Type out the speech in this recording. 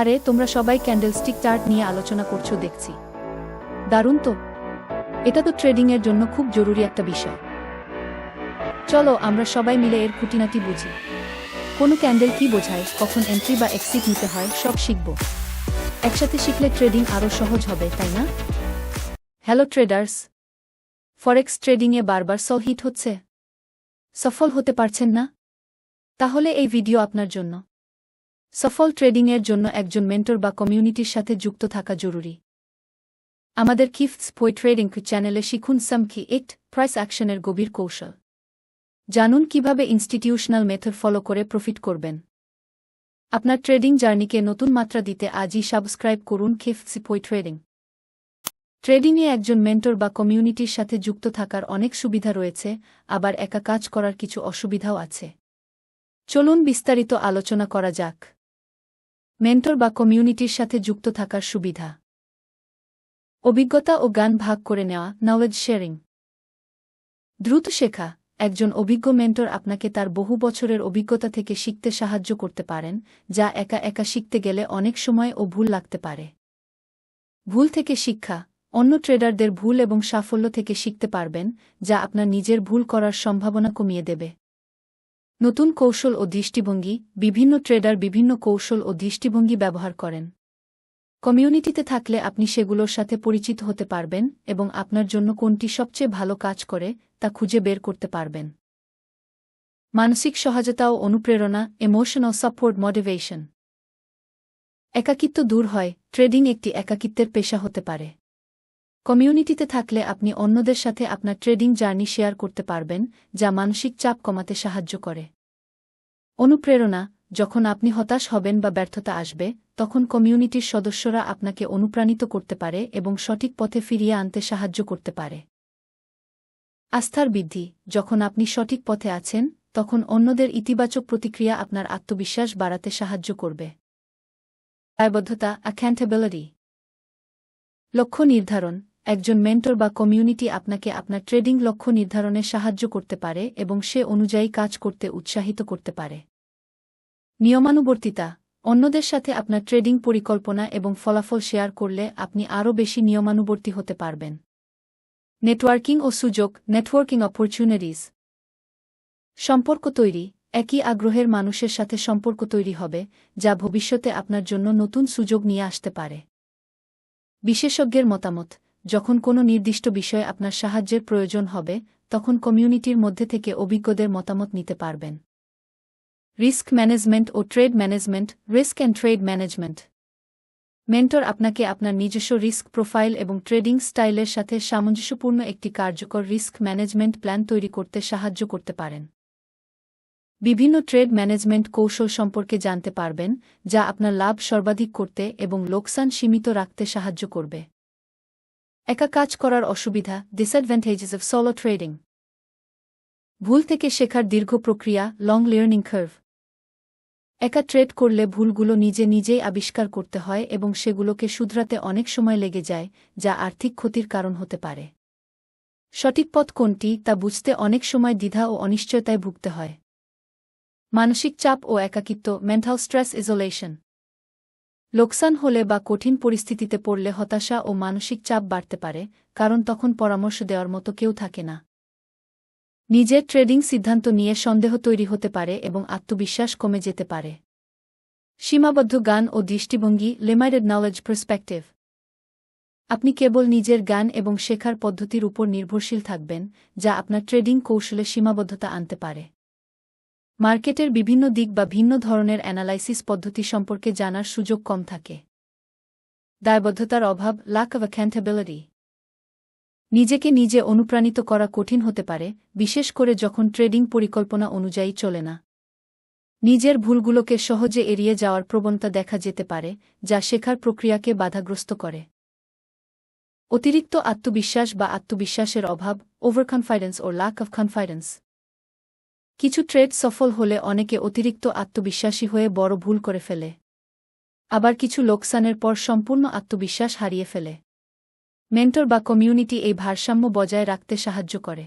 আরে তোমরা সবাই ক্যান্ডেলস্টিক চার্ট নিয়ে আলোচনা করছো দেখছি। দারুণ তো। এটা তো ট্রেডিংয়ের জন্য খুব জরুরি একটা বিষয়। চলো আমরা সবাই মিলে এর খুঁটিনাটি বুঝি। কোনো ক্যান্ডেল কি বোঝায়, কখন এন্ট্রি বা এক্সিট নিতে হয়, সব শিখব। একসাথে শিখলে ট্রেডিং আরও সহজ হবে, তাই না? হ্যালো ট্রেডার্স, ফরেক্স ট্রেডিংয়ে বারবার হিট হচ্ছে, সফল হতে পারছেন না? তাহলে এই ভিডিও আপনার জন্য। সফল ট্রেডিংয়ের জন্য একজন মেন্টর বা কমিউনিটির সাথে যুক্ত থাকা জরুরি। আমাদের কিফটস বই ট্রেডিং চ্যানেলে শিখুন সামকি একট প্রাইস অ্যাকশনের গভীর কৌশল। জানুন কিভাবে ইনস্টিটিউশনাল মেথড ফলো করে প্রফিট করবেন। আপনার ট্রেডিং জার্নিকে নতুন মাত্রা দিতে আজই সাবস্ক্রাইব করুন কিফটস বই ট্রেডিং। ট্রেডিংয়ে একজন মেন্টর বা কমিউনিটির সাথে যুক্ত থাকার অনেক সুবিধা রয়েছে, আবার একা কাজ করার কিছু অসুবিধাও আছে। চলুন বিস্তারিত আলোচনা করা যাক। মেন্টর বা কমিউনিটির সাথে যুক্ত থাকার সুবিধা: অভিজ্ঞতা ও জ্ঞান ভাগ করে নেওয়া, নলেজ শেয়ারিং। দ্রুত শেখা: একজন অভিজ্ঞ মেন্টর আপনাকে তার বহু বছরের অভিজ্ঞতা থেকে শিখতে সাহায্য করতে পারেন, যা একা একা শিখতে গেলে অনেক সময় ও ভুল লাগতে পারে। ভুল থেকে শিক্ষা: অন্য ট্রেডারদের ভুল এবং সাফল্য থেকে শিখতে পারবেন, যা আপনার নিজের ভুল করার সম্ভাবনা কমিয়ে দেবে। নতুন কৌশল ও দৃষ্টিভঙ্গি: বিভিন্ন ট্রেডার বিভিন্ন কৌশল ও দৃষ্টিভঙ্গি ব্যবহার করেন। কমিউনিটিতে থাকলে আপনি সেগুলোর সাথে পরিচিত হতে পারবেন এবং আপনার জন্য কোনটি সবচেয়ে ভালো কাজ করে তা খুঁজে বের করতে পারবেন। মানসিক সহায়তা ও অনুপ্রেরণা, ইমোশনাল সাপোর্ট, মোটিভেশন। একাকিত্ব দূর হয়: ট্রেডিং একটি একাকিত্বের পেশা হতে পারে। কমিউনিটিতে থাকলে আপনি অন্যদের সাথে আপনার ট্রেডিং জার্নি শেয়ার করতে পারবেন, যা মানসিক চাপ কমাতে সাহায্য করে। অনুপ্রেরণা: যখন আপনি হতাশ হবেন বা ব্যর্থতা আসবে, তখন কমিউনিটির সদস্যরা আপনাকে অনুপ্রাণিত করতে পারে এবং সঠিক পথে ফিরিয়ে আনতে সাহায্য করতে পারে। আস্থার বৃদ্ধি: যখন আপনি সঠিক পথে আছেন, তখন অন্যদের ইতিবাচক প্রতিক্রিয়া আপনার আত্মবিশ্বাস বাড়াতে সাহায্য করবে। দায়বদ্ধতা, অ্যাকাউন্টেবিলিটি। লক্ষ্য নির্ধারণ: একজন মেন্টর বা কমিউনিটি আপনাকে আপনার ট্রেডিং লক্ষ্য নির্ধারণে সাহায্য করতে পারে এবং সে অনুযায়ী কাজ করতে উৎসাহিত করতে পারে। নিয়মানুবর্তিতা: অন্যদের সাথে আপনার ট্রেডিং পরিকল্পনা এবং ফলাফল শেয়ার করলে আপনি আরও বেশি নিয়মানুবর্তী হতে পারবেন। নেটওয়ার্কিং ও সুযোগ, নেটওয়ার্কিং অপরচুনিটিজ। সম্পর্ক তৈরি: একই আগ্রহের মানুষের সাথে সম্পর্ক তৈরি হবে, যা ভবিষ্যতে আপনার জন্য নতুন সুযোগ নিয়ে আসতে পারে। বিশেষজ্ঞের মতামত: যখন কোনো নির্দিষ্ট বিষয়ে আপনার সাহায্যের প্রয়োজন হবে, তখন কমিউনিটির মধ্যে থেকে অভিজ্ঞদের মতামত নিতে পারবেন। রিস্ক ম্যানেজমেন্ট ও trade management, risk and trade management. Mentor আপনাকে আপনার নিজস্ব রিস্ক প্রোফাইল এবং ট্রেডিং স্টাইলের সাথে সামঞ্জস্যপূর্ণ একটি কার্যকর রিস্ক ম্যানেজমেন্ট প্ল্যান তৈরি করতে সাহায্য করতে পারেন। বিভিন্ন ট্রেড ম্যানেজমেন্ট কৌশল সম্পর্কে জানতে পারবেন, যা আপনার লাভ সর্বাধিক করতে এবং লোকসান সীমিত রাখতে সাহায্য করবে। একা কাজ করার অসুবিধা, ডিসঅ্যাডভান্টেজেস অফ সোলো ট্রেডিং। ভুল থেকে শেখার দীর্ঘ প্রক্রিয়া, লং লার্নিং কার্ভ। একা ট্রেড করলে ভুলগুলো নিজে নিজেই আবিষ্কার করতে হয় এবং সেগুলোকে শুধরাতে অনেক সময় লেগে যায়, যা আর্থিক ক্ষতির কারণ হতে পারে। সঠিক পথ কোনটি তা বুঝতে অনেক সময় দ্বিধা ও অনিশ্চয়তায় ভুগতে হয়। মানসিক চাপ ও একাকিত্ব, মেন্টাল স্ট্রেস, ইজোলেশন। লোকসান হলে বা কঠিন পরিস্থিতিতে পড়লে হতাশা ও মানসিক চাপ বাড়তে পারে, কারণ তখন পরামর্শ দেওয়ার মতো কেউ থাকে না। নিজের ট্রেডিং সিদ্ধান্ত নিয়ে সন্দেহ তৈরি হতে পারে এবং আত্মবিশ্বাস কমে যেতে পারে। সীমাবদ্ধ জ্ঞান ও দৃষ্টিভঙ্গি, লিমিটেড নলেজ পার্সপেক্টিভ। আপনি কেবল নিজের জ্ঞান এবং শেখার পদ্ধতির উপর নির্ভরশীল থাকবেন, যা আপনার ট্রেডিং কৌশলে সীমাবদ্ধতা আনতে পারে। মার্কেটের বিভিন্ন দিক বা ভিন্ন ধরনের অ্যানালাইসিস পদ্ধতি সম্পর্কে জানার সুযোগ কম থাকে। দায়বদ্ধতার অভাব, ল্যাক অফ অ্যাকাউন্টেবিলিটি। নিজেকে নিজে অনুপ্রাণিত করা কঠিন হতে পারে, বিশেষ করে যখন ট্রেডিং পরিকল্পনা অনুযায়ী চলে না। নিজের ভুলগুলোকে সহজে এড়িয়ে যাওয়ার প্রবণতা দেখা যেতে পারে, যা শেখার প্রক্রিয়াকে বাধাগ্রস্ত করে। অতিরিক্ত আত্মবিশ্বাস বা আত্মবিশ্বাসের অভাব, ওভার কনফিডেন্স ও ল্যাক অফ কনফিডেন্স। কিছু ট্রেড সফল হলে অনেকে অতিরিক্ত আত্মবিশ্বাসী হয়ে বড় ভুল করে ফেলে। আবার কিছু লোকসানের পর সম্পূর্ণ আত্মবিশ্বাস হারিয়ে ফেলে। মেন্টর বা কমিউনিটি এই ভারসাম্য বজায় রাখতে সাহায্য করে।